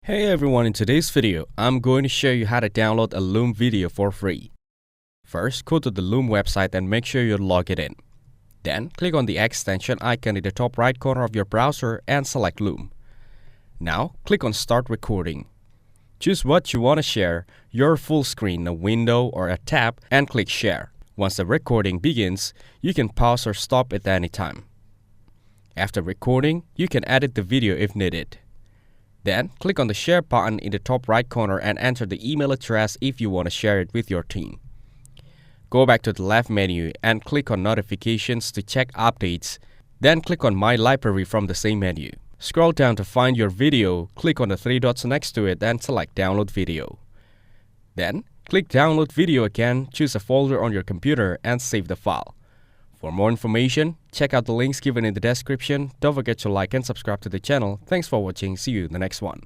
Hey everyone, in today's video, I'm going to show you how to download a Loom video for free. First, go to the Loom website and make sure you're logged in. Then, click on the extension icon in the top right corner of your browser and select Loom. Now, click on Start Recording. Choose what you want to share, your full screen, a window, or a tab, and click Share. Once the recording begins, you can pause or stop at any time. After recording, you can edit the video if needed. Then, click on the Share button in the top right corner and enter the email address if you want to share it with your team. Go back to the left menu and click on Notifications to check updates. Then click on My Library from the same menu. Scroll down to find your video, click on the three dots next to it and select Download Video. Then, click Download Video again, choose a folder on your computer and save the file. For more information, check out the links given in the description. Don't forget to like and subscribe to the channel. Thanks for watching. See you in the next one.